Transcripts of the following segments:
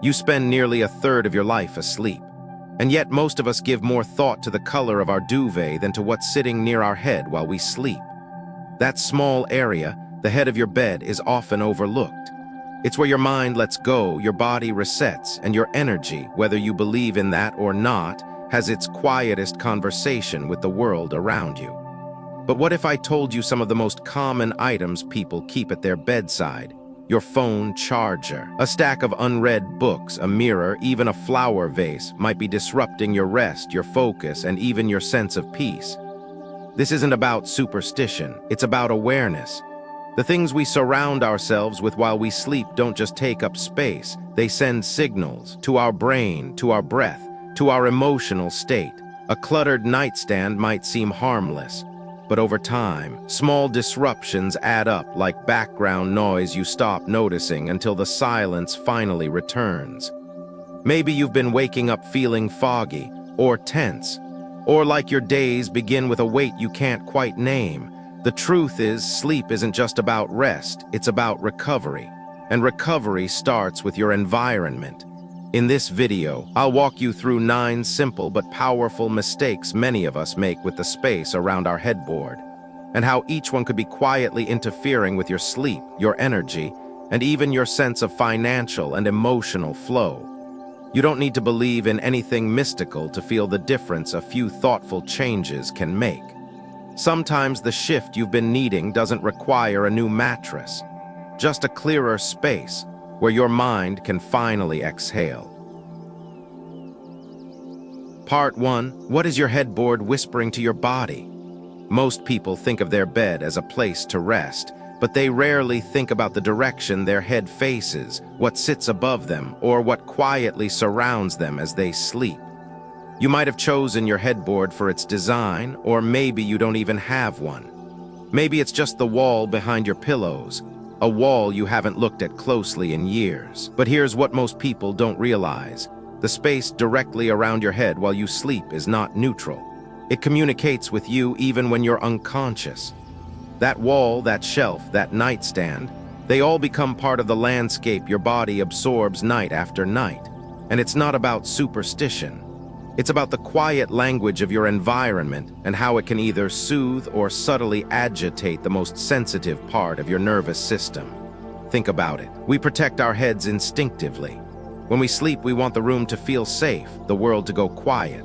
You spend nearly a third of your life asleep. And yet most of us give more thought to the color of our duvet than to what's sitting near our head while we sleep. That small area, the head of your bed, is often overlooked. It's where your mind lets go, your body resets, and your energy, whether you believe in that or not, has its quietest conversation with the world around you. But what if I told you some of the most common items people keep at their bedside? Your phone charger, a stack of unread books, a mirror, even a flower vase might be disrupting your rest, your focus, and even your sense of peace. This isn't about superstition, it's about awareness. The things we surround ourselves with while we sleep don't just take up space, they send signals to our brain, to our breath, to our emotional state. A cluttered nightstand might seem harmless, but over time, small disruptions add up like background noise you stop noticing until the silence finally returns. Maybe you've been waking up feeling foggy or tense, or like your days begin with a weight you can't quite name. The truth is, sleep isn't just about rest, it's about recovery. And recovery starts with your environment. In this video, I'll walk you through 9 simple but powerful mistakes many of us make with the space around our headboard, and how each one could be quietly interfering with your sleep, your energy, and even your sense of financial and emotional flow. You don't need to believe in anything mystical to feel the difference a few thoughtful changes can make. Sometimes the shift you've been needing doesn't require a new mattress, just a clearer space where your mind can finally exhale. Part 1. What is your headboard whispering to your body? Most people think of their bed as a place to rest, but they rarely think about the direction their head faces, what sits above them, or what quietly surrounds them as they sleep. You might have chosen your headboard for its design, or maybe you don't even have one. Maybe it's just the wall behind your pillows, a wall you haven't looked at closely in years. But here's what most people don't realize. The space directly around your head while you sleep is not neutral. It communicates with you even when you're unconscious. That wall, that shelf, that nightstand, they all become part of the landscape your body absorbs night after night. And it's not about superstition. It's about the quiet language of your environment and how it can either soothe or subtly agitate the most sensitive part of your nervous system. Think about it. We protect our heads instinctively. When we sleep, we want the room to feel safe, the world to go quiet.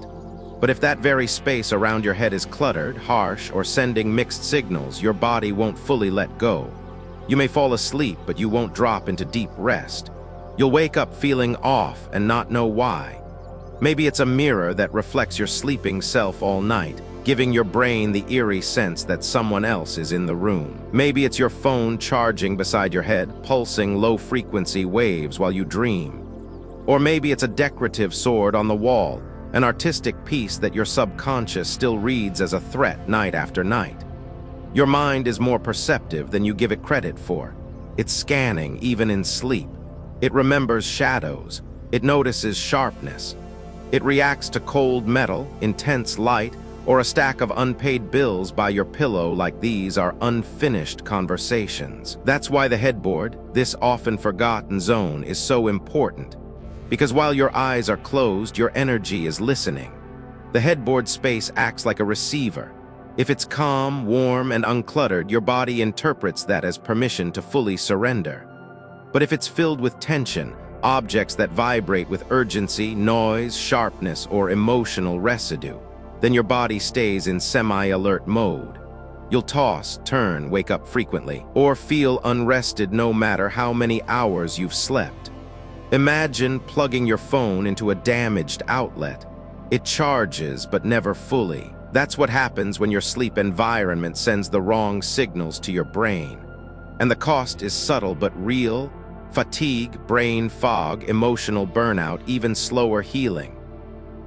But if that very space around your head is cluttered, harsh, or sending mixed signals, your body won't fully let go. You may fall asleep, but you won't drop into deep rest. You'll wake up feeling off and not know why. Maybe it's a mirror that reflects your sleeping self all night, giving your brain the eerie sense that someone else is in the room. Maybe it's your phone charging beside your head, pulsing low-frequency waves while you dream. Or maybe it's a decorative sword on the wall, an artistic piece that your subconscious still reads as a threat night after night. Your mind is more perceptive than you give it credit for. It's scanning even in sleep. It remembers shadows. It notices sharpness. It reacts to cold metal, intense light, or a stack of unpaid bills by your pillow like these are unfinished conversations. That's why the headboard, this often forgotten zone, is so important. Because while your eyes are closed, your energy is listening. The headboard space acts like a receiver. If it's calm, warm, and uncluttered, your body interprets that as permission to fully surrender. But if it's filled with tension, objects that vibrate with urgency, noise, sharpness, or emotional residue, then your body stays in semi-alert mode. You'll toss, turn, wake up frequently, or feel unrested no matter how many hours you've slept. Imagine plugging your phone into a damaged outlet. It charges, but never fully. That's what happens when your sleep environment sends the wrong signals to your brain. And the cost is subtle but real. Fatigue, brain fog, emotional burnout, even slower healing.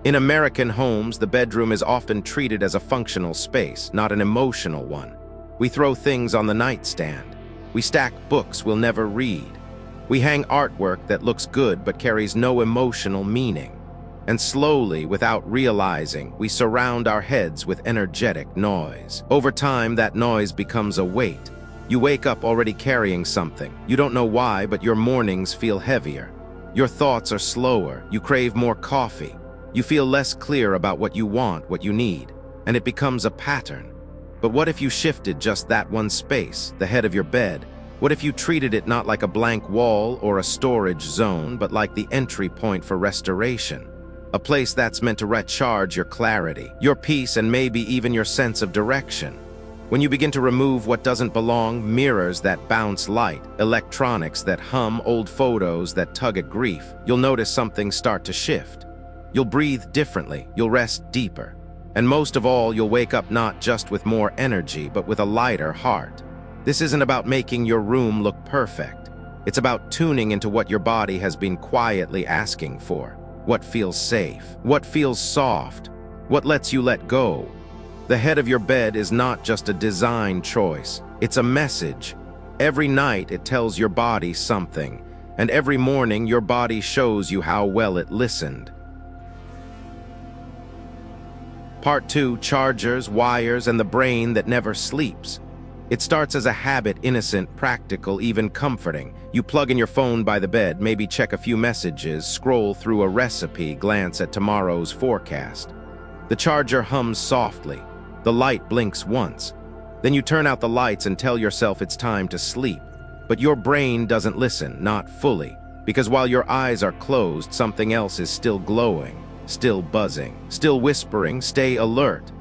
In American homes, the bedroom is often treated as a functional space, not an emotional one. We throw things on the nightstand. We stack books we'll never read. We hang artwork that looks good but carries no emotional meaning. And slowly, without realizing, we surround our heads with energetic noise. Over time, that noise becomes a weight. You wake up already carrying something. You don't know why, but your mornings feel heavier. Your thoughts are slower, you crave more coffee, you feel less clear about what you want, what you need, and it becomes a pattern. But what if you shifted just that one space, the head of your bed? What if you treated it not like a blank wall or a storage zone, but like the entry point for restoration? A place that's meant to recharge your clarity, your peace, and maybe even your sense of direction. When you begin to remove what doesn't belong, mirrors that bounce light, electronics that hum, old photos that tug at grief, you'll notice something start to shift. You'll breathe differently, you'll rest deeper. And most of all, you'll wake up not just with more energy, but with a lighter heart. This isn't about making your room look perfect. It's about tuning into what your body has been quietly asking for. What feels safe? What feels soft? What lets you let go? The head of your bed is not just a design choice. It's a message. Every night it tells your body something, and every morning your body shows you how well it listened. Part 2, chargers, wires, and the brain that never sleeps. It starts as a habit, innocent, practical, even comforting. You plug in your phone by the bed, maybe check a few messages, scroll through a recipe, glance at tomorrow's forecast. The charger hums softly. The light blinks once. Then you turn out the lights and tell yourself it's time to sleep. But your brain doesn't listen, not fully, because while your eyes are closed, something else is still glowing, still buzzing, still whispering, stay alert.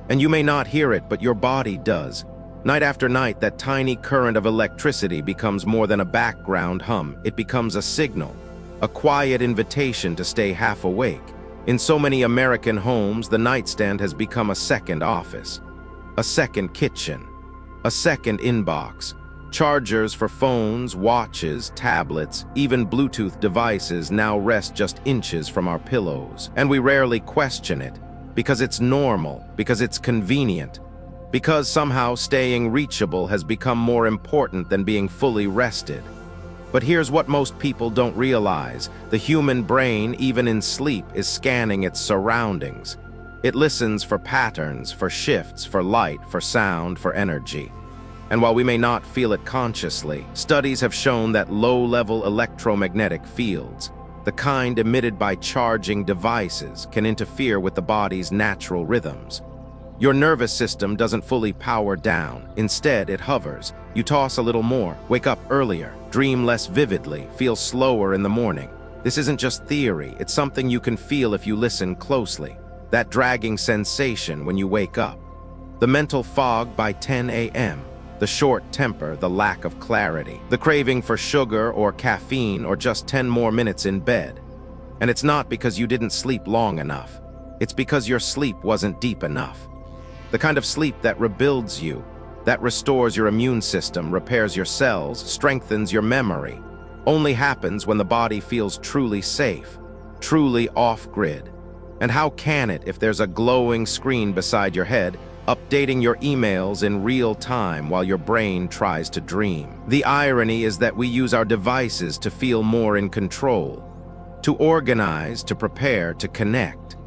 And you may not hear it, but your body does. Night after night, that tiny current of electricity becomes more than a background hum. It becomes a signal, a quiet invitation to stay half awake. In so many American homes, the nightstand has become a second office, a second kitchen, a second inbox. Chargers for phones, watches, tablets, even Bluetooth devices now rest just inches from our pillows. And we rarely question it, because it's normal, because it's convenient, because somehow staying reachable has become more important than being fully rested. But here's what most people don't realize. The human brain, even in sleep, is scanning its surroundings. It listens for patterns, for shifts, for light, for sound, for energy. And while we may not feel it consciously, studies have shown that low-level electromagnetic fields, the kind emitted by charging devices, can interfere with the body's natural rhythms. Your nervous system doesn't fully power down. Instead, it hovers. You toss a little more, wake up earlier, dream less vividly, feel slower in the morning. This isn't just theory, it's something you can feel if you listen closely. That dragging sensation when you wake up. The mental fog by 10 a.m. The short temper, the lack of clarity. The craving for sugar or caffeine or just 10 more minutes in bed. And it's not because you didn't sleep long enough. It's because your sleep wasn't deep enough. The kind of sleep that rebuilds you, that restores your immune system, repairs your cells, strengthens your memory, only happens when the body feels truly safe, truly off-grid. And how can it if there's a glowing screen beside your head, updating your emails in real time while your brain tries to dream? The irony is that we use our devices to feel more in control, to organize, to prepare, to connect.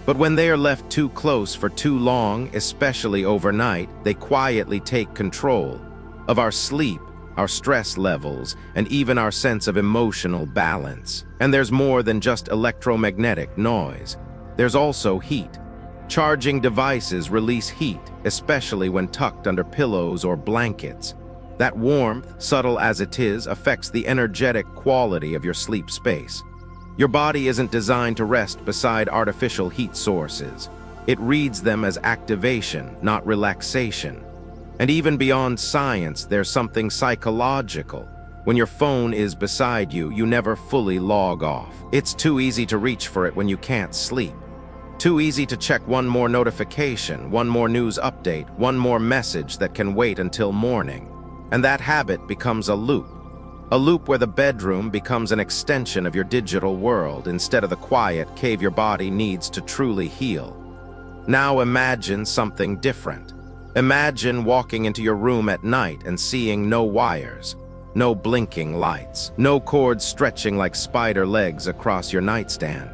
But when they are left too close for too long, especially overnight, they quietly take control of our sleep, our stress levels, and even our sense of emotional balance. And there's more than just electromagnetic noise. There's also heat. Charging devices release heat, especially when tucked under pillows or blankets. That warmth, subtle as it is, affects the energetic quality of your sleep space. Your body isn't designed to rest beside artificial heat sources. It reads them as activation, not relaxation. And even beyond science, there's something psychological. When your phone is beside you, you never fully log off. It's too easy to reach for it when you can't sleep. Too easy to check one more notification, one more news update, one more message that can wait until morning. And that habit becomes a loop. A loop where the bedroom becomes an extension of your digital world instead of the quiet cave your body needs to truly heal. Now imagine something different. Imagine walking into your room at night and seeing no wires, no blinking lights, no cords stretching like spider legs across your nightstand.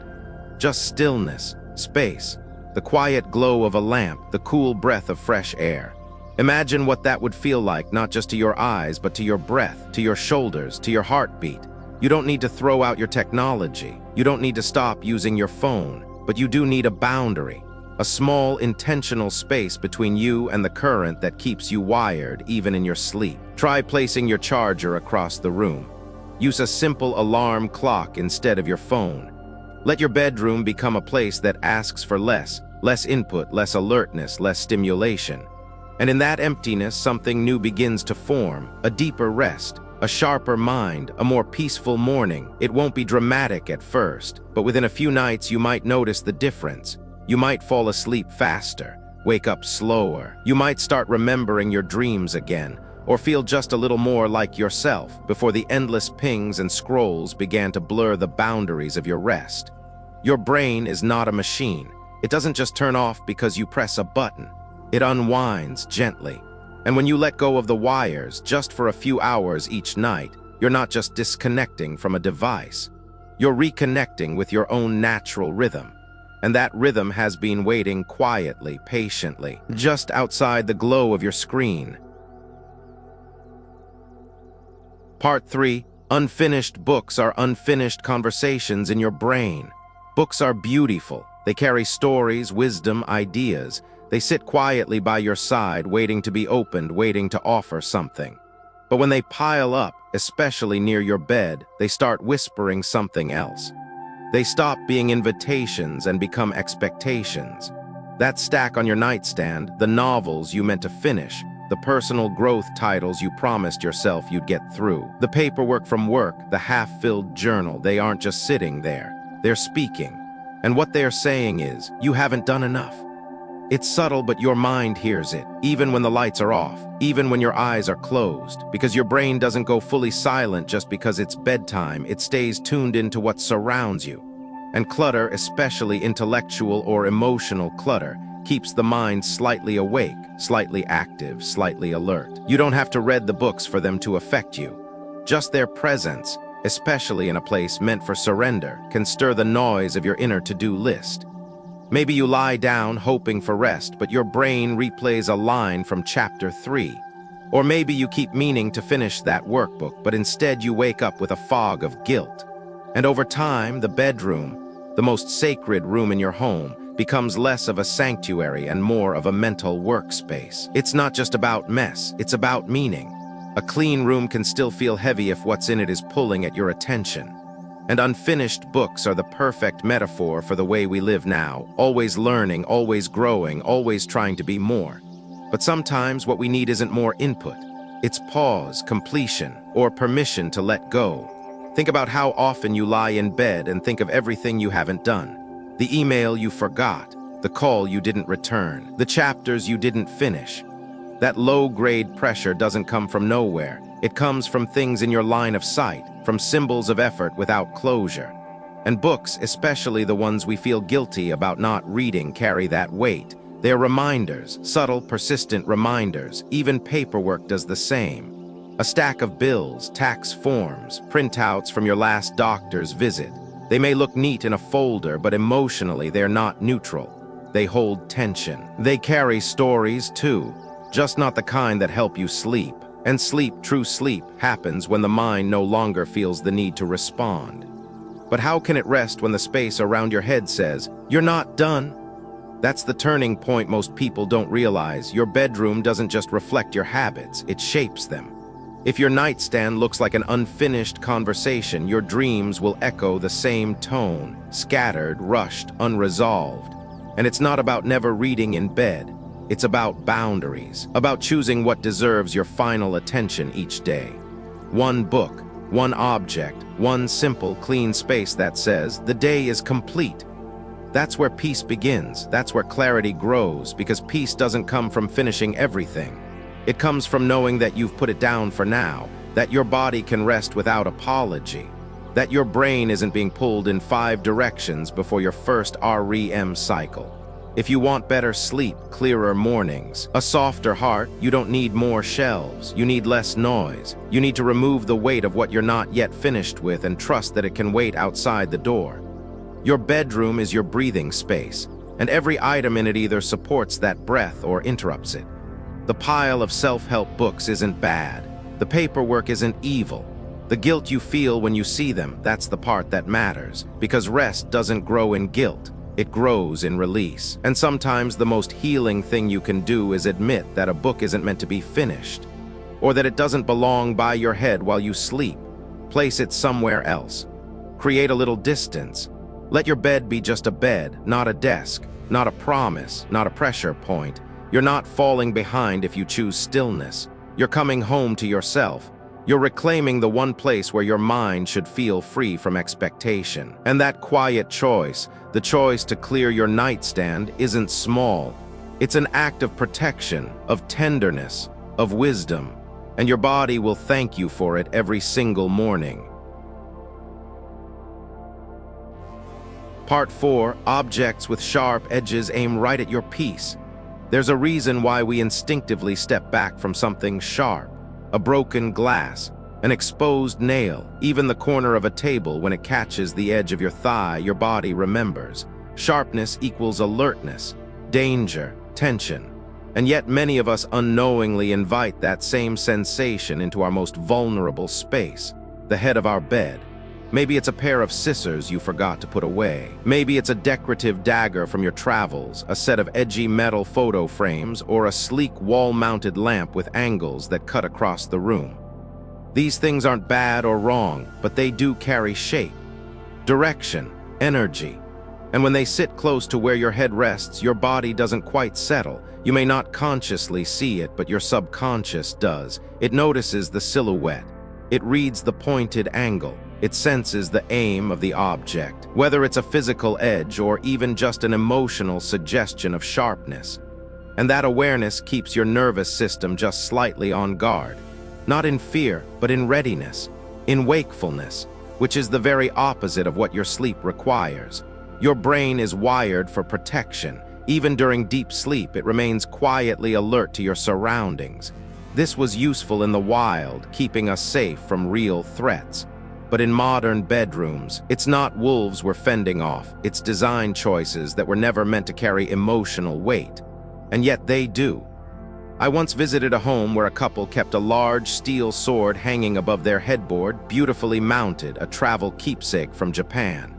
Just stillness, space, the quiet glow of a lamp, the cool breath of fresh air. Imagine what that would feel like, not just to your eyes, but to your breath, to your shoulders, to your heartbeat. You don't need to throw out your technology. You don't need to stop using your phone, but you do need a boundary, a small, intentional space between you and the current that keeps you wired even in your sleep. Try placing your charger across the room. Use a simple alarm clock instead of your phone. Let your bedroom become a place that asks for less input, less alertness, less stimulation. And in that emptiness, something new begins to form, a deeper rest, a sharper mind, a more peaceful morning. It won't be dramatic at first, but within a few nights you might notice the difference. You might fall asleep faster, wake up slower. You might start remembering your dreams again, or feel just a little more like yourself before the endless pings and scrolls began to blur the boundaries of your rest. Your brain is not a machine. It doesn't just turn off because you press a button. It unwinds gently. And when you let go of the wires just for a few hours each night, you're not just disconnecting from a device. You're reconnecting with your own natural rhythm. And that rhythm has been waiting quietly, patiently, just outside the glow of your screen. Part 3. Unfinished books are unfinished conversations in your brain. Books are beautiful. They carry stories, wisdom, ideas. They sit quietly by your side, waiting to be opened, waiting to offer something. But when they pile up, especially near your bed, they start whispering something else. They stop being invitations and become expectations. That stack on your nightstand, the novels you meant to finish, the personal growth titles you promised yourself you'd get through, the paperwork from work, the half-filled journal, they aren't just sitting there. They're speaking. And what they're saying is, you haven't done enough. It's subtle, but your mind hears it, even when the lights are off, even when your eyes are closed, because your brain doesn't go fully silent just because it's bedtime. It stays tuned into what surrounds you. And clutter, especially intellectual or emotional clutter, keeps the mind slightly awake, slightly active, slightly alert. You don't have to read the books for them to affect you. Just their presence, especially in a place meant for surrender, can stir the noise of your inner to-do list. Maybe you lie down hoping for rest, but your brain replays a line from chapter 3. Or maybe you keep meaning to finish that workbook, but instead you wake up with a fog of guilt. And over time, the bedroom, the most sacred room in your home, becomes less of a sanctuary and more of a mental workspace. It's not just about mess, it's about meaning. A clean room can still feel heavy if what's in it is pulling at your attention. And unfinished books are the perfect metaphor for the way we live now, always learning, always growing, always trying to be more. But sometimes what we need isn't more input. It's pause, completion, or permission to let go. Think about how often you lie in bed and think of everything you haven't done. The email you forgot, the call you didn't return, the chapters you didn't finish. That low-grade pressure doesn't come from nowhere. It comes from things in your line of sight, from symbols of effort without closure. And books, especially the ones we feel guilty about not reading, carry that weight. They're reminders, subtle, persistent reminders. Even paperwork does the same. A stack of bills, tax forms, printouts from your last doctor's visit. They may look neat in a folder, but emotionally they're not neutral. They hold tension. They carry stories too, just not the kind that help you sleep. And sleep, true sleep, happens when the mind no longer feels the need to respond. But how can it rest when the space around your head says, "You're not done"? That's the turning point most people don't realize. Your bedroom doesn't just reflect your habits, it shapes them. If your nightstand looks like an unfinished conversation, your dreams will echo the same tone, scattered, rushed, unresolved. And it's not about never reading in bed. It's about boundaries, about choosing what deserves your final attention each day. One book, one object, one simple, clean space that says, "The day is complete." That's where peace begins. That's where clarity grows, because peace doesn't come from finishing everything. It comes from knowing that you've put it down for now, that your body can rest without apology, that your brain isn't being pulled in 5 directions before your first REM cycle. If you want better sleep, clearer mornings, a softer heart, you don't need more shelves. You need less noise. You need to remove the weight of what you're not yet finished with and trust that it can wait outside the door. Your bedroom is your breathing space, and every item in it either supports that breath or interrupts it. The pile of self-help books isn't bad. The paperwork isn't evil. The guilt you feel when you see them, that's the part that matters, because rest doesn't grow in guilt. It grows in release. And sometimes the most healing thing you can do is admit that a book isn't meant to be finished, or that it doesn't belong by your head while you sleep. Place it somewhere else. Create a little distance. Let your bed be just a bed, not a desk, not a promise, not a pressure point. You're not falling behind if you choose stillness. You're coming home to yourself. You're reclaiming the one place where your mind should feel free from expectation. And that quiet choice, the choice to clear your nightstand, isn't small. It's an act of protection, of tenderness, of wisdom, and your body will thank you for it every single morning. Part 4. Objects with sharp edges aim right at your peace. There's a reason why we instinctively step back from something sharp. A broken glass, an exposed nail, even the corner of a table. When it catches the edge of your thigh, your body remembers. Sharpness equals alertness, danger, tension. And yet many of us unknowingly invite that same sensation into our most vulnerable space, the head of our bed. Maybe it's a pair of scissors you forgot to put away. Maybe it's a decorative dagger from your travels, a set of edgy metal photo frames, or a sleek wall-mounted lamp with angles that cut across the room. These things aren't bad or wrong, but they do carry shape, direction, energy. And when they sit close to where your head rests, your body doesn't quite settle. You may not consciously see it, but your subconscious does. It notices the silhouette. It reads the pointed angle. It senses the aim of the object, whether it's a physical edge or even just an emotional suggestion of sharpness. And that awareness keeps your nervous system just slightly on guard. Not in fear, but in readiness, in wakefulness, which is the very opposite of what your sleep requires. Your brain is wired for protection. Even during deep sleep, it remains quietly alert to your surroundings. This was useful in the wild, keeping us safe from real threats. But in modern bedrooms, it's not wolves we're fending off, it's design choices that were never meant to carry emotional weight. And yet they do. I once visited a home where a couple kept a large steel sword hanging above their headboard, beautifully mounted, a travel keepsake from Japan.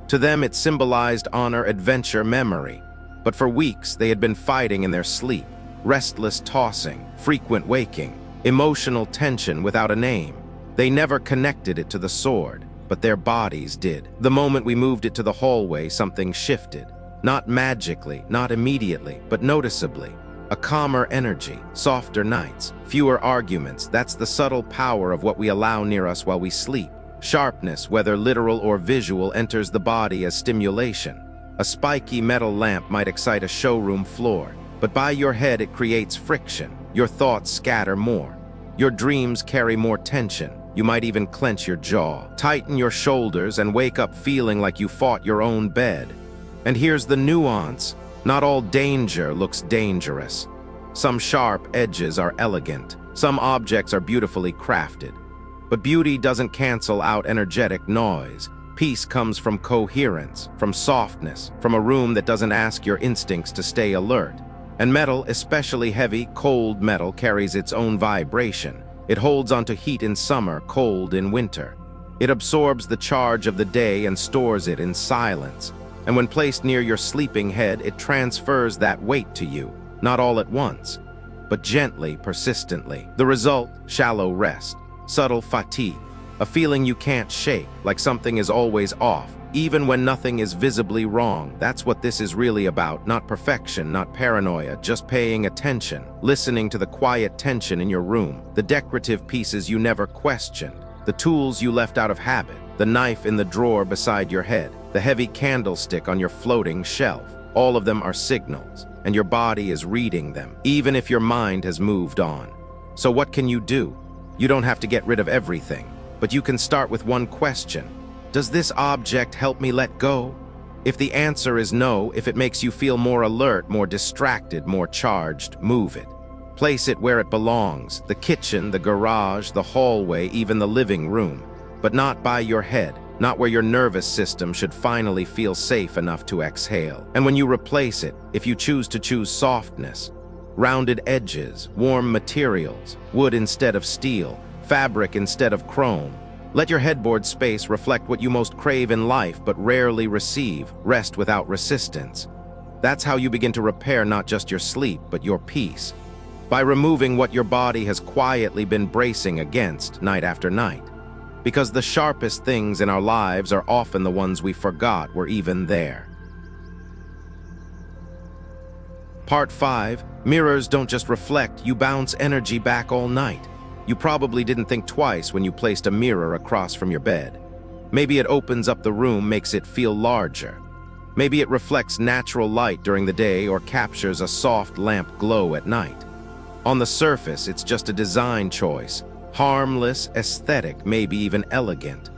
To them it symbolized honor, adventure, memory. But for weeks they had been fighting in their sleep, restless tossing, frequent waking, emotional tension without a name. They never connected it to the sword, but their bodies did. The moment we moved it to the hallway, something shifted. Not magically, not immediately, but noticeably. A calmer energy, softer nights, fewer arguments. That's the subtle power of what we allow near us while we sleep. Sharpness, whether literal or visual, enters the body as stimulation. A spiky metal lamp might excite a showroom floor, but by your head it creates friction. Your thoughts scatter more. Your dreams carry more tension. You might even clench your jaw, tighten your shoulders, and wake up feeling like you fought your own bed. And here's the nuance. Not all danger looks dangerous. Some sharp edges are elegant. Some objects are beautifully crafted. But beauty doesn't cancel out energetic noise. Peace comes from coherence, from softness, from a room that doesn't ask your instincts to stay alert. And metal, especially heavy, cold metal, carries its own vibration. It holds onto heat in summer, cold in winter. It absorbs the charge of the day and stores it in silence. And when placed near your sleeping head, it transfers that weight to you, not all at once, but gently, persistently. The result, shallow rest, subtle fatigue, a feeling you can't shake, like something is always off, even when nothing is visibly wrong. That's what this is really about, not perfection, not paranoia, just paying attention, listening to the quiet tension in your room, the decorative pieces you never questioned, the tools you left out of habit, the knife in the drawer beside your head, the heavy candlestick on your floating shelf. All of them are signals, and your body is reading them, even if your mind has moved on. So what can you do? You don't have to get rid of everything, but you can start with one question. Does this object help me let go? If the answer is no, if it makes you feel more alert, more distracted, more charged, move it. Place it where it belongs, the kitchen, the garage, the hallway, even the living room, but not by your head, not where your nervous system should finally feel safe enough to exhale. And when you replace it, if you choose to choose softness, rounded edges, warm materials, wood instead of steel, fabric instead of chrome, Let your headboard space reflect what you most crave in life but rarely receive, rest without resistance. That's how you begin to repair not just your sleep, but your peace. By removing what your body has quietly been bracing against night after night. Because the sharpest things in our lives are often the ones we forgot were even there. Part 5. Mirrors don't just reflect, you bounce energy back all night. You probably didn't think twice when you placed a mirror across from your bed. Maybe it opens up the room, makes it feel larger. Maybe it reflects natural light during the day or captures a soft lamp glow at night. On the surface, it's just a design choice. Harmless, aesthetic, maybe even elegant.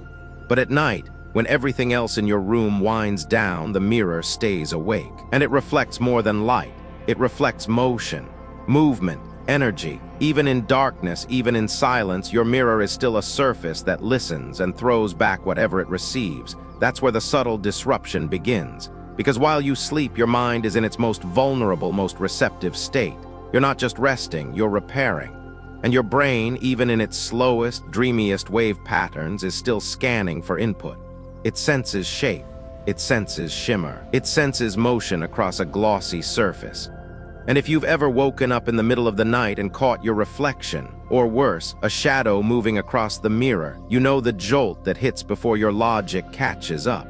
But at night, when everything else in your room winds down, the mirror stays awake. And it reflects more than light. It reflects motion, movement, energy. Even in darkness, even in silence, your mirror is still a surface that listens and throws back whatever it receives. That's where the subtle disruption begins. Because while you sleep, your mind is in its most vulnerable, most receptive state. You're not just resting, you're repairing. And your brain, even in its slowest, dreamiest wave patterns, is still scanning for input. It senses shape. It senses shimmer. It senses motion across a glossy surface. And if you've ever woken up in the middle of the night and caught your reflection, or worse, a shadow moving across the mirror, you know the jolt that hits before your logic catches up.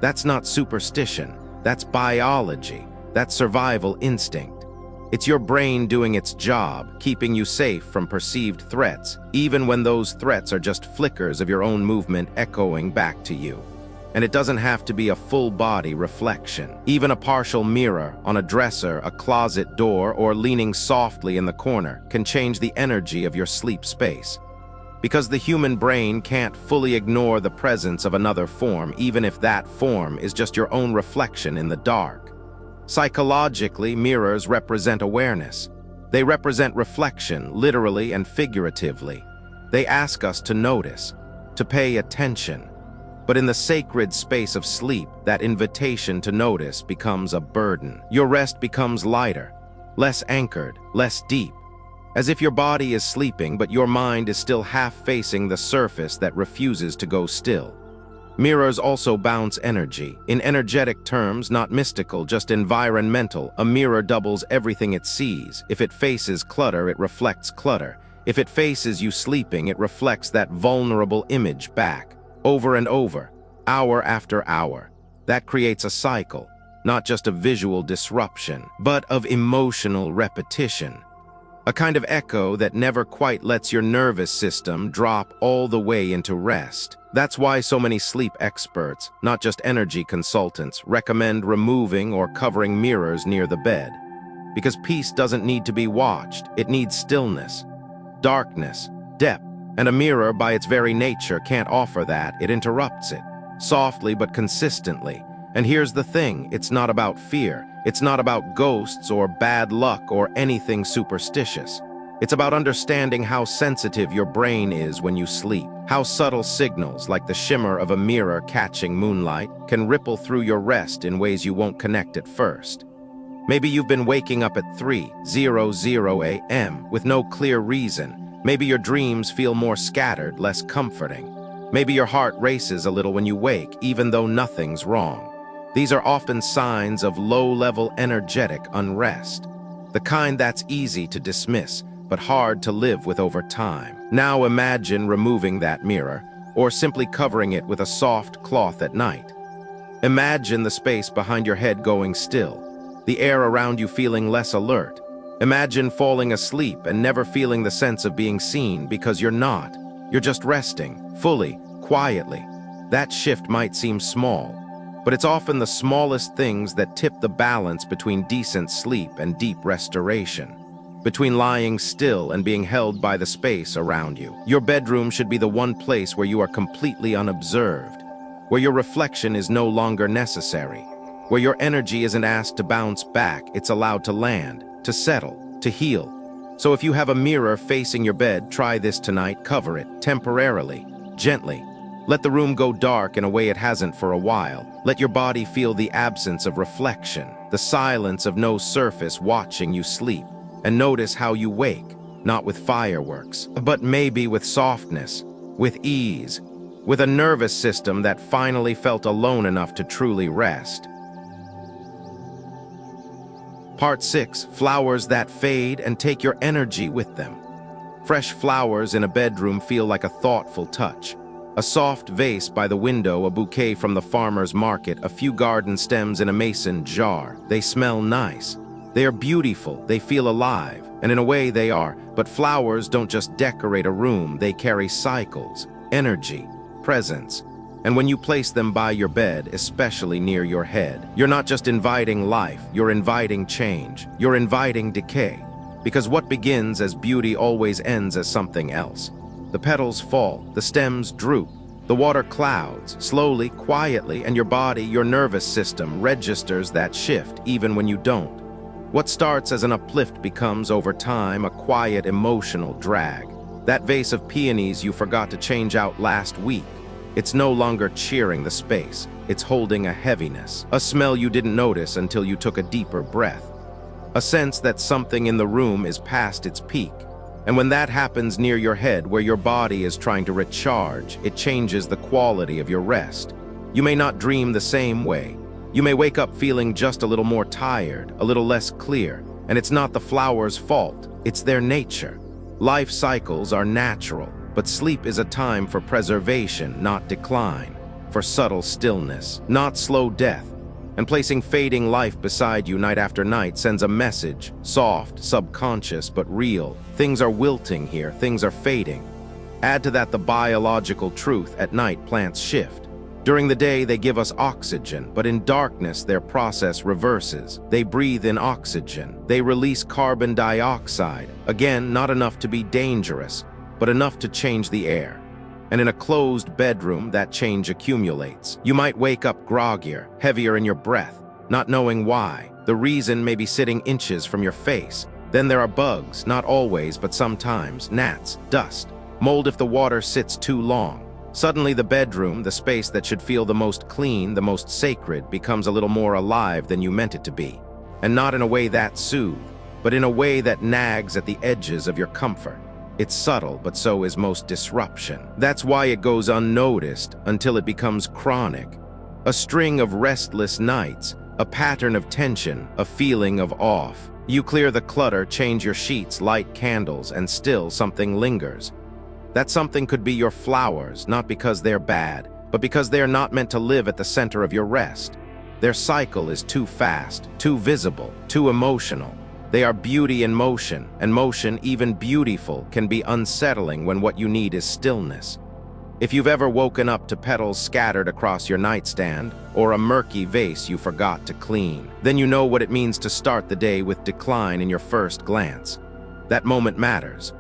That's not superstition. That's biology. That's survival instinct. It's your brain doing its job, keeping you safe from perceived threats, even when those threats are just flickers of your own movement echoing back to you. And it doesn't have to be a full-body reflection. Even a partial mirror on a dresser, a closet door, or leaning softly in the corner can change the energy of your sleep space. Because the human brain can't fully ignore the presence of another form, even if that form is just your own reflection in the dark. Psychologically, mirrors represent awareness. They represent reflection, literally and figuratively. They ask us to notice, to pay attention. But in the sacred space of sleep, that invitation to notice becomes a burden. Your rest becomes lighter, less anchored, less deep. As if your body is sleeping, but your mind is still half facing the surface that refuses to go still. Mirrors also bounce energy. In energetic terms, not mystical, just environmental, a mirror doubles everything it sees. If it faces clutter, it reflects clutter. If it faces you sleeping, it reflects that vulnerable image back. Over and over, hour after hour. That creates a cycle, not just of visual disruption, but of emotional repetition. A kind of echo that never quite lets your nervous system drop all the way into rest. That's why so many sleep experts, not just energy consultants, recommend removing or covering mirrors near the bed. Because peace doesn't need to be watched, it needs stillness, darkness, depth. And a mirror, by its very nature, can't offer that. It interrupts it, softly but consistently. And here's the thing, it's not about fear. It's not about ghosts or bad luck or anything superstitious. It's about understanding how sensitive your brain is when you sleep. How subtle signals, like the shimmer of a mirror catching moonlight, can ripple through your rest in ways you won't connect at first. Maybe you've been waking up at 3:00 a.m. with no clear reason. Maybe your dreams feel more scattered, less comforting. Maybe your heart races a little when you wake, even though nothing's wrong. These are often signs of low-level energetic unrest, the kind that's easy to dismiss, but hard to live with over time. Now imagine removing that mirror, or simply covering it with a soft cloth at night. Imagine the space behind your head going still, the air around you feeling less alert. Imagine falling asleep and never feeling the sense of being seen, because you're not. You're just resting, fully, quietly. That shift might seem small, but it's often the smallest things that tip the balance between decent sleep and deep restoration. Between lying still and being held by the space around you. Your bedroom should be the one place where you are completely unobserved, where your reflection is no longer necessary, where your energy isn't asked to bounce back, it's allowed to land, to settle, to heal. So if you have a mirror facing your bed, try this tonight. Cover it, temporarily, gently. Let the room go dark in a way it hasn't for a while. Let your body feel the absence of reflection, the silence of no surface watching you sleep. And notice how you wake, not with fireworks, but maybe with softness, with ease, with a nervous system that finally felt alone enough to truly rest. Part 6. Flowers that fade and take your energy with them. Fresh flowers in a bedroom feel like a thoughtful touch. A soft vase by the window, a bouquet from the farmer's market, a few garden stems in a mason jar. They smell nice. They are beautiful, they feel alive, and in a way they are. But flowers don't just decorate a room, they carry cycles, energy, presence. And when you place them by your bed, especially near your head, you're not just inviting life, you're inviting change, you're inviting decay. Because what begins as beauty always ends as something else. The petals fall, the stems droop, the water clouds, slowly, quietly, and your body, your nervous system registers that shift even when you don't. What starts as an uplift becomes, over time, a quiet emotional drag. That vase of peonies you forgot to change out last week. It's no longer cheering the space, it's holding a heaviness, a smell you didn't notice until you took a deeper breath, a sense that something in the room is past its peak. And when that happens near your head, where your body is trying to recharge, it changes the quality of your rest. You may not dream the same way. You may wake up feeling just a little more tired, a little less clear, and it's not the flower's fault, it's their nature. Life cycles are natural. But sleep is a time for preservation, not decline, for subtle stillness, not slow death. And placing fading life beside you night after night sends a message, soft, subconscious, but real. Things are wilting here, things are fading. Add to that the biological truth: at night plants shift. During the day they give us oxygen, but in darkness their process reverses. They breathe in oxygen, they release carbon dioxide, again not enough to be dangerous, but enough to change the air. And in a closed bedroom, that change accumulates. You might wake up groggier, heavier in your breath, not knowing why. The reason may be sitting inches from your face. Then there are bugs, not always, but sometimes, gnats, dust, mold if the water sits too long. Suddenly the bedroom, the space that should feel the most clean, the most sacred, becomes a little more alive than you meant it to be. And not in a way that soothes, but in a way that nags at the edges of your comfort. It's subtle, but so is most disruption. That's why it goes unnoticed until it becomes chronic. A string of restless nights, a pattern of tension, a feeling of off. You clear the clutter, change your sheets, light candles, and still something lingers. That something could be your flowers, not because they're bad, but because they're not meant to live at the center of your rest. Their cycle is too fast, too visible, too emotional. They are beauty in motion, and motion, even beautiful, can be unsettling when what you need is stillness. If you've ever woken up to petals scattered across your nightstand, or a murky vase you forgot to clean, then you know what it means to start the day with decline in your first glance. That moment matters.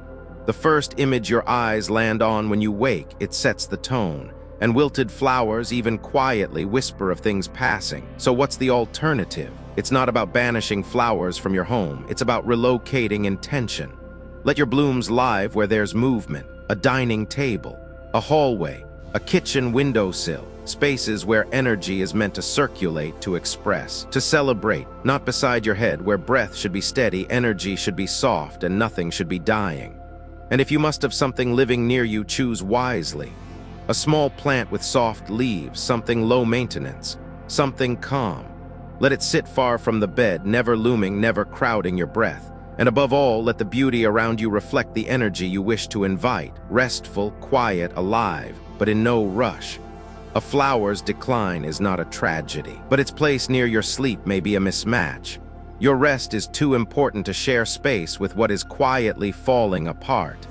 The first image your eyes land on when you wake, it sets the tone. And wilted flowers, even quietly, whisper of things passing. So what's the alternative? It's not about banishing flowers from your home. It's about relocating intention. Let your blooms live where there's movement. A dining table, a hallway, a kitchen windowsill. Spaces where energy is meant to circulate, to express, to celebrate. Not beside your head, where breath should be steady, energy should be soft, and nothing should be dying. And if you must have something living near you, choose wisely. A small plant with soft leaves, something low maintenance, something calm. Let it sit far from the bed, never looming, never crowding your breath. And above all, let the beauty around you reflect the energy you wish to invite, restful, quiet, alive, but in no rush. A flower's decline is not a tragedy, but its place near your sleep may be a mismatch. Your rest is too important to share space with what is quietly falling apart.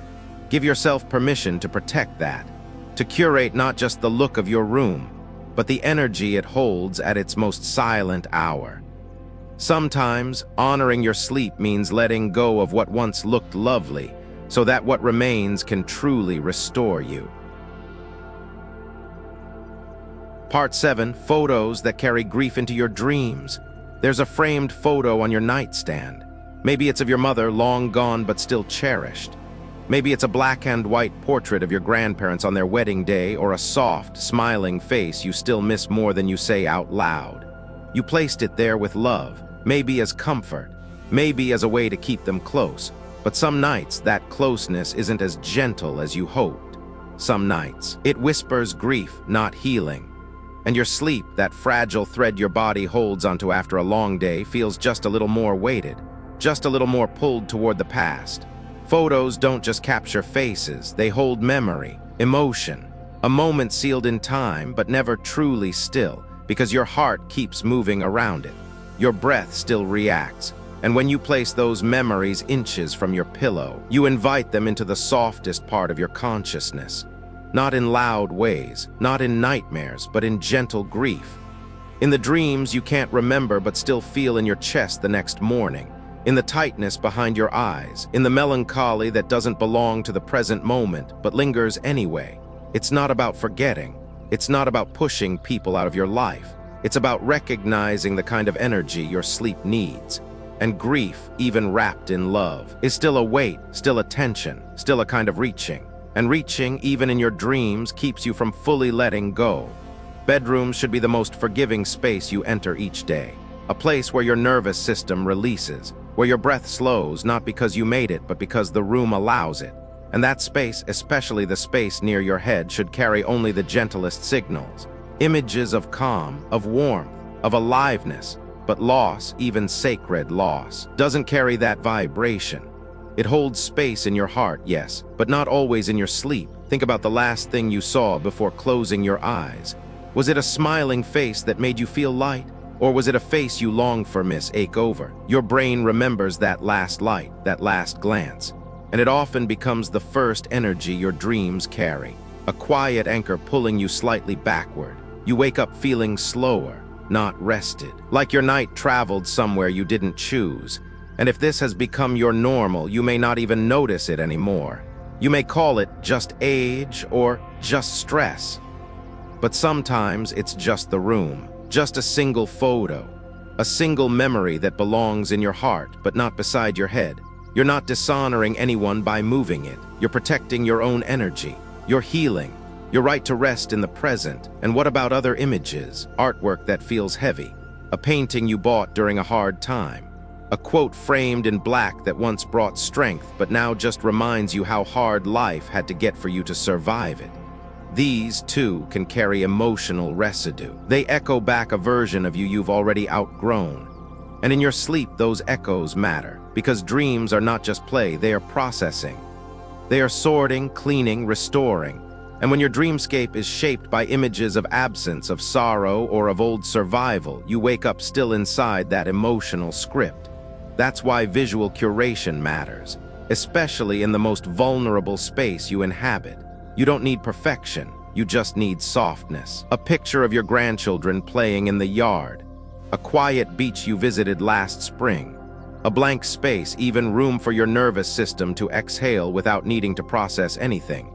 Give yourself permission to protect that. To curate not just the look of your room, but the energy it holds at its most silent hour. Sometimes, honoring your sleep means letting go of what once looked lovely, so that what remains can truly restore you. Part 7. Photos that carry grief into your dreams. There's a framed photo on your nightstand. Maybe it's of your mother, long gone but still cherished. Maybe it's a black and white portrait of your grandparents on their wedding day, or a soft, smiling face you still miss more than you say out loud. You placed it there with love, maybe as comfort, maybe as a way to keep them close. But some nights, that closeness isn't as gentle as you hoped. some nights. It whispers grief, not healing. And your sleep, that fragile thread your body holds onto after a long day, feels just a little more weighted, just a little more pulled toward the past. Photos don't just capture faces, they hold memory, emotion, a moment sealed in time but never truly still, because your heart keeps moving around it. Your breath still reacts, and when you place those memories inches from your pillow, you invite them into the softest part of your consciousness. Not in loud ways, not in nightmares, but in gentle grief. In the dreams you can't remember but still feel in your chest the next morning, in the tightness behind your eyes, in the melancholy that doesn't belong to the present moment but lingers anyway. It's not about forgetting. It's not about pushing people out of your life. It's about recognizing the kind of energy your sleep needs. And grief, even wrapped in love, is still a weight, still a tension, still a kind of reaching. And reaching, even in your dreams, keeps you from fully letting go. Bedrooms should be the most forgiving space you enter each day. A place where your nervous system releases, where your breath slows, not because you made it, but because the room allows it. And that space, especially the space near your head, should carry only the gentlest signals. Images of calm, of warmth, of aliveness. But loss, even sacred loss, doesn't carry that vibration. It holds space in your heart, yes, but not always in your sleep. Think about the last thing you saw before closing your eyes. Was it a smiling face that made you feel light? Or was it a face you longed for ache over? Your brain remembers that last light, that last glance. And it often becomes the first energy your dreams carry. A quiet anchor pulling you slightly backward. You wake up feeling slower, not rested, like your night traveled somewhere you didn't choose. And if this has become your normal, you may not even notice it anymore. You may call it just age or just stress. But sometimes it's just the room, just a single photo, a single memory that belongs in your heart but not beside your head. You're not dishonoring anyone by moving it. You're protecting your own energy. You're healing. Your right to rest in the present. And what about other images? Artwork that feels heavy. A painting you bought during a hard time. A quote framed in black that once brought strength but now just reminds you how hard life had to get for you to survive it. These, too, can carry emotional residue. They echo back a version of you you've already outgrown. And in your sleep, those echoes matter, because dreams are not just play, they are processing. They are sorting, cleaning, restoring. And when your dreamscape is shaped by images of absence, of sorrow, or of old survival, you wake up still inside that emotional script. That's why visual curation matters, especially in the most vulnerable space you inhabit. You don't need perfection, you just need softness. A picture of your grandchildren playing in the yard. A quiet beach you visited last spring. A blank space, even room for your nervous system to exhale without needing to process anything.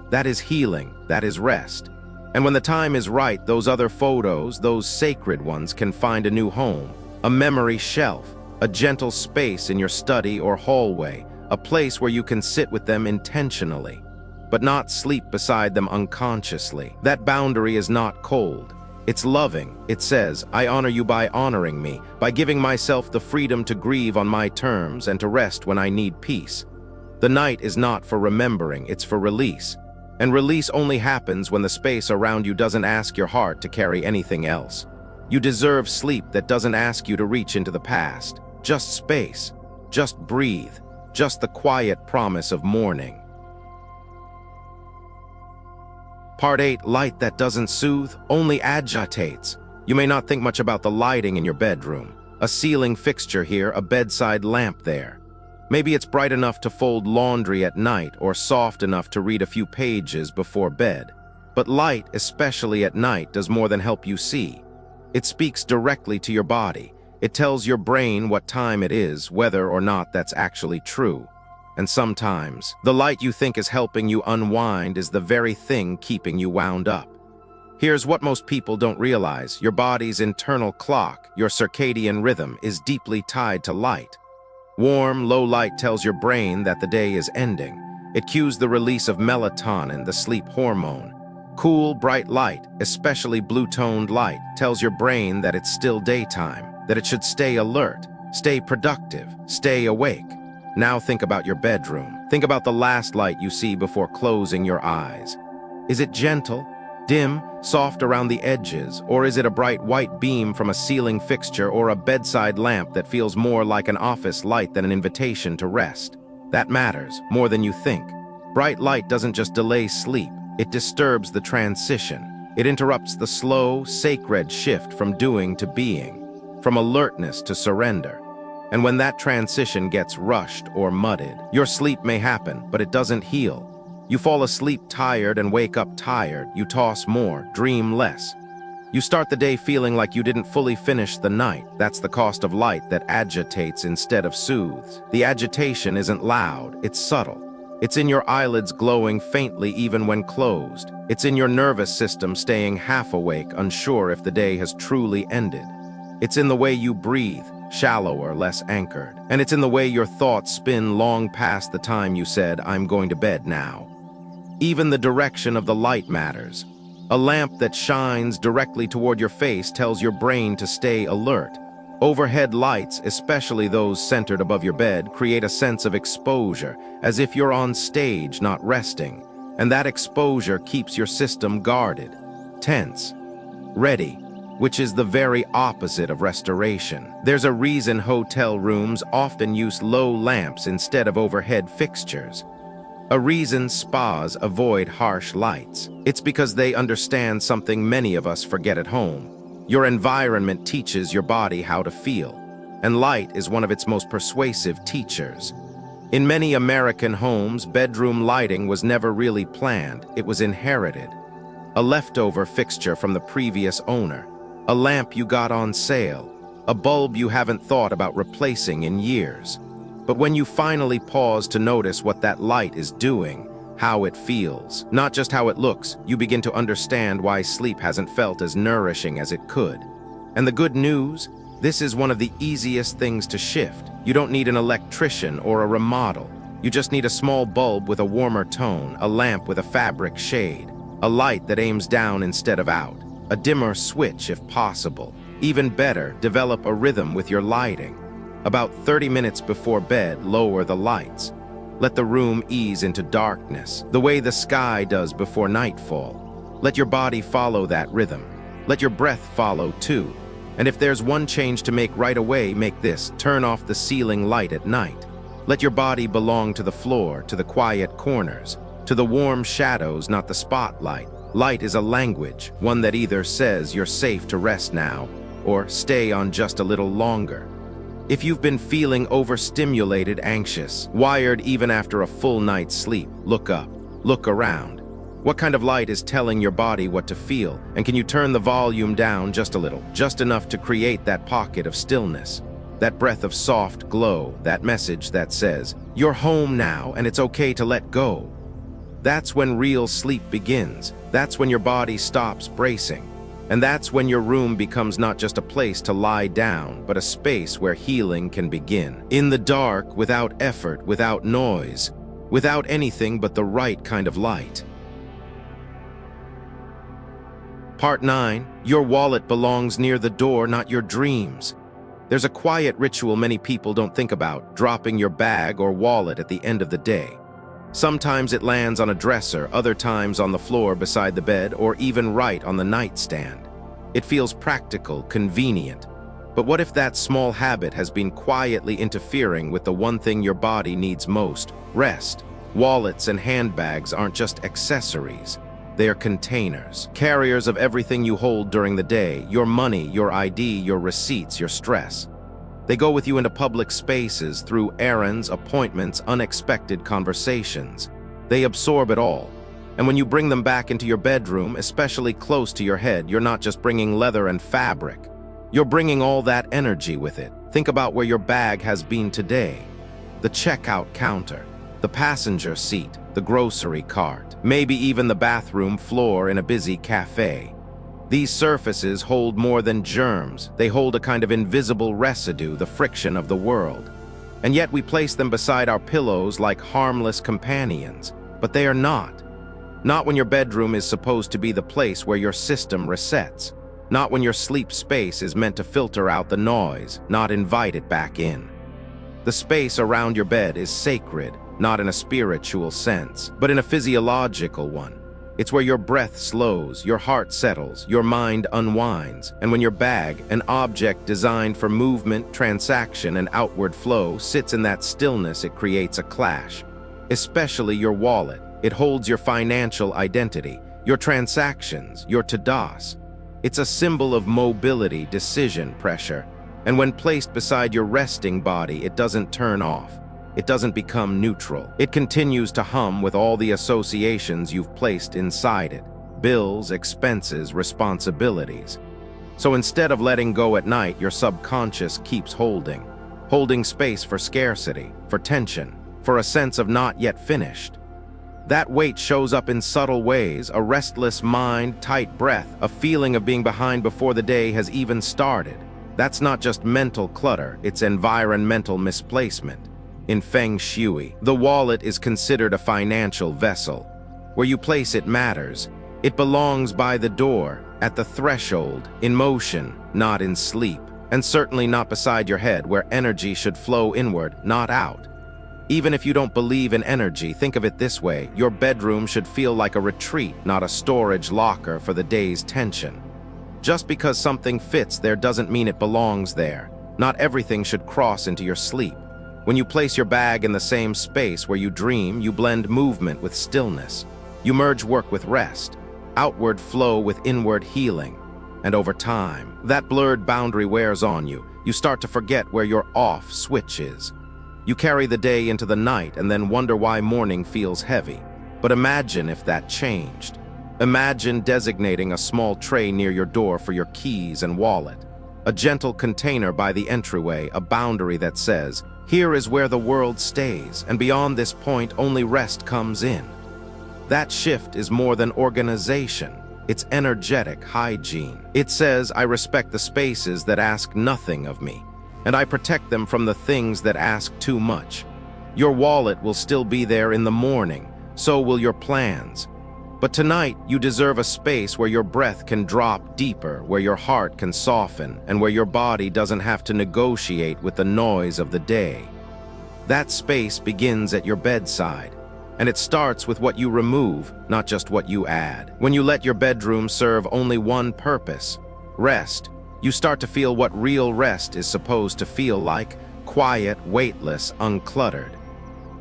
That is healing, that is rest. And when the time is right, those other photos, those sacred ones, can find a new home. A memory shelf, a gentle space in your study or hallway, a place where you can sit with them intentionally, but not sleep beside them unconsciously. That boundary is not cold. It's loving. It says, I honor you by honoring me, by giving myself the freedom to grieve on my terms and to rest when I need peace. The night is not for remembering, it's for release. And release only happens when the space around you doesn't ask your heart to carry anything else. You deserve sleep that doesn't ask you to reach into the past. Just space. Just breathe. Just the quiet promise of morning. Part 8, light that doesn't soothe, only agitates. You may not think much about the lighting in your bedroom. A ceiling fixture here, a bedside lamp there. Maybe it's bright enough to fold laundry at night or soft enough to read a few pages before bed. But light, especially at night, does more than help you see. It speaks directly to your body. It tells your brain what time it is, whether or not that's actually true. And sometimes, the light you think is helping you unwind is the very thing keeping you wound up. Here's what most people don't realize. Your body's internal clock, your circadian rhythm, is deeply tied to light. Warm, low light tells your brain that the day is ending. It cues the release of melatonin, the sleep hormone. Cool, bright light, especially blue-toned light, tells your brain that it's still daytime, that it should stay alert, stay productive, stay awake. Now think about your bedroom. Think about the last light you see before closing your eyes. Is it gentle, dim, soft around the edges, or is it a bright white beam from a ceiling fixture or a bedside lamp that feels more like an office light than an invitation to rest? That matters more than you think. Bright light doesn't just delay sleep, it disturbs the transition. It interrupts the slow, sacred shift from doing to being, from alertness to surrender. And when that transition gets rushed or mudded, your sleep may happen, but it doesn't heal. You fall asleep tired and wake up tired. You toss more, dream less. You start the day feeling like you didn't fully finish the night. That's the cost of light that agitates instead of soothes. The agitation isn't loud, it's subtle. It's in your eyelids glowing faintly even when closed. It's in your nervous system staying half awake, unsure if the day has truly ended. It's in the way you breathe, shallower, less anchored. And it's in the way your thoughts spin long past the time you said, "I'm going to bed now." Even the direction of the light matters. A lamp that shines directly toward your face tells your brain to stay alert. Overhead lights, especially those centered above your bed, create a sense of exposure, as if you're on stage, not resting. And that exposure keeps your system guarded, tense, ready, which is the very opposite of restoration. There's a reason hotel rooms often use low lamps instead of overhead fixtures. A reason spas avoid harsh lights. It's because they understand something many of us forget at home. Your environment teaches your body how to feel, and light is one of its most persuasive teachers. In many American homes, bedroom lighting was never really planned, it was inherited. A leftover fixture from the previous owner, a lamp you got on sale, a bulb you haven't thought about replacing in years. But when you finally pause to notice what that light is doing, how it feels, not just how it looks, you begin to understand why sleep hasn't felt as nourishing as it could. And the good news? This is one of the easiest things to shift. You don't need an electrician or a remodel. You just need a small bulb with a warmer tone, a lamp with a fabric shade, a light that aims down instead of out, a dimmer switch if possible. Even better, develop a rhythm with your lighting. About 30 minutes before bed, lower the lights. Let the room ease into darkness, the way the sky does before nightfall. Let your body follow that rhythm. Let your breath follow too. And if there's one change to make right away, make this: turn off the ceiling light at night. Let your body belong to the floor, to the quiet corners, to the warm shadows, not the spotlight. Light is a language, one that either says you're safe to rest now, or stay on just a little longer. If you've been feeling overstimulated, anxious, wired even after a full night's sleep, look up, look around. What kind of light is telling your body what to feel? And can you turn the volume down just a little, just enough to create that pocket of stillness, that breath of soft glow, that message that says, "You're home now and it's okay to let go"? That's when real sleep begins. That's when your body stops bracing. And that's when your room becomes not just a place to lie down, but a space where healing can begin. In the dark, without effort, without noise, without anything but the right kind of light. Part 9. Your wallet belongs near the door, not your dreams. There's a quiet ritual many people don't think about: dropping your bag or wallet at the end of the day. Sometimes it lands on a dresser, other times on the floor beside the bed, or even right on the nightstand. It feels practical, convenient. But what if that small habit has been quietly interfering with the one thing your body needs most: rest? Wallets and handbags aren't just accessories. They are containers, carriers of everything you hold during the day: your money, your ID, your receipts, your stress. They go with you into public spaces, through errands, appointments, unexpected conversations. They absorb it all. And when you bring them back into your bedroom, especially close to your head, you're not just bringing leather and fabric. You're bringing all that energy with it. Think about where your bag has been today. The checkout counter, the passenger seat, the grocery cart, maybe even the bathroom floor in a busy cafe. These surfaces hold more than germs. They hold a kind of invisible residue, the friction of the world. And yet we place them beside our pillows like harmless companions. But they are not. Not when your bedroom is supposed to be the place where your system resets. Not when your sleep space is meant to filter out the noise, not invite it back in. The space around your bed is sacred, not in a spiritual sense, but in a physiological one. It's where your breath slows, your heart settles, your mind unwinds, and when your bag, an object designed for movement, transaction, and outward flow, sits in that stillness, it creates a clash. Especially your wallet. It holds your financial identity, your transactions, your tadas. It's a symbol of mobility, decision, pressure. And when placed beside your resting body, it doesn't turn off. It doesn't become neutral. It continues to hum with all the associations you've placed inside it. Bills, expenses, responsibilities. So instead of letting go at night, your subconscious keeps holding space for scarcity, for tension, for a sense of not yet finished. That weight shows up in subtle ways: a restless mind, tight breath, a feeling of being behind before the day has even started. That's not just mental clutter, it's environmental misplacement. In Feng Shui, the wallet is considered a financial vessel. Where you place it matters. It belongs by the door, at the threshold, in motion, not in sleep, and certainly not beside your head, where energy should flow inward, not out. Even if you don't believe in energy, think of it this way: your bedroom should feel like a retreat, not a storage locker for the day's tension. Just because something fits there doesn't mean it belongs there. Not everything should cross into your sleep. When you place your bag in the same space where you dream, you blend movement with stillness. You merge work with rest, outward flow with inward healing. And over time, that blurred boundary wears on you. You start to forget where your off switch is. You carry the day into the night and then wonder why morning feels heavy. But imagine if that changed. Imagine designating a small tray near your door for your keys and wallet. A gentle container by the entryway, a boundary that says, "Here is where the world stays, and beyond this point only rest comes in." That shift is more than organization. It's energetic hygiene. It says, I respect the spaces that ask nothing of me, and I protect them from the things that ask too much. Your wallet will still be there in the morning, so will your plans. But tonight, you deserve a space where your breath can drop deeper, where your heart can soften, and where your body doesn't have to negotiate with the noise of the day. That space begins at your bedside, and it starts with what you remove, not just what you add. When you let your bedroom serve only one purpose, rest, you start to feel what real rest is supposed to feel like: quiet, weightless, uncluttered.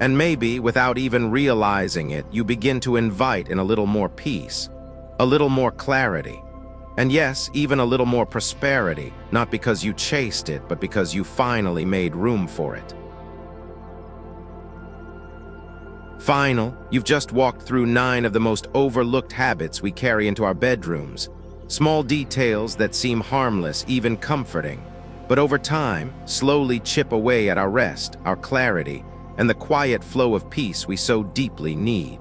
And maybe, without even realizing it, you begin to invite in a little more peace, a little more clarity, and yes, even a little more prosperity, not because you chased it, but because you finally made room for it. You've just walked through 9 of the most overlooked habits we carry into our bedrooms. Small details that seem harmless, even comforting, but over time, slowly chip away at our rest, our clarity, and the quiet flow of peace we so deeply need.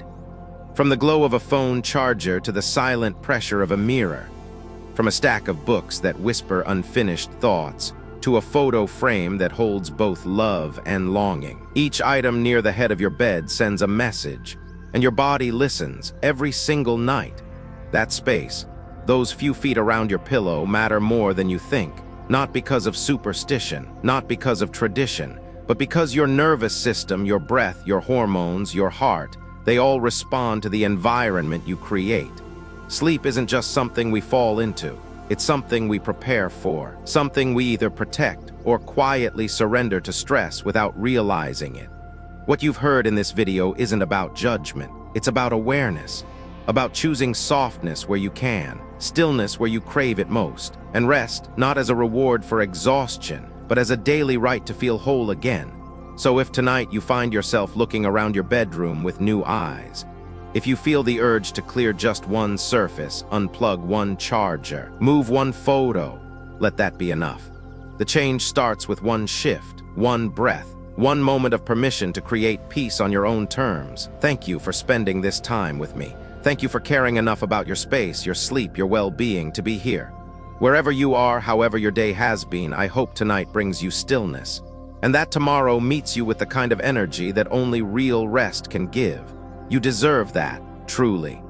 From the glow of a phone charger to the silent pressure of a mirror, from a stack of books that whisper unfinished thoughts, to a photo frame that holds both love and longing. Each item near the head of your bed sends a message, and your body listens every single night. That space, those few feet around your pillow, matter more than you think, not because of superstition, not because of tradition, but because your nervous system, your breath, your hormones, your heart, they all respond to the environment you create. Sleep isn't just something we fall into. It's something we prepare for, something we either protect or quietly surrender to stress without realizing it. What you've heard in this video isn't about judgment. It's about awareness, about choosing softness where you can, stillness where you crave it most, and rest not as a reward for exhaustion, but as a daily right to feel whole again. So if tonight you find yourself looking around your bedroom with new eyes, if you feel the urge to clear just one surface, unplug one charger, move one photo, let that be enough. The change starts with one shift, one breath, one moment of permission to create peace on your own terms. Thank you for spending this time with me. Thank you for caring enough about your space, your sleep, your well-being to be here. Wherever you are, however your day has been, I hope tonight brings you stillness, and that tomorrow meets you with the kind of energy that only real rest can give. You deserve that, truly.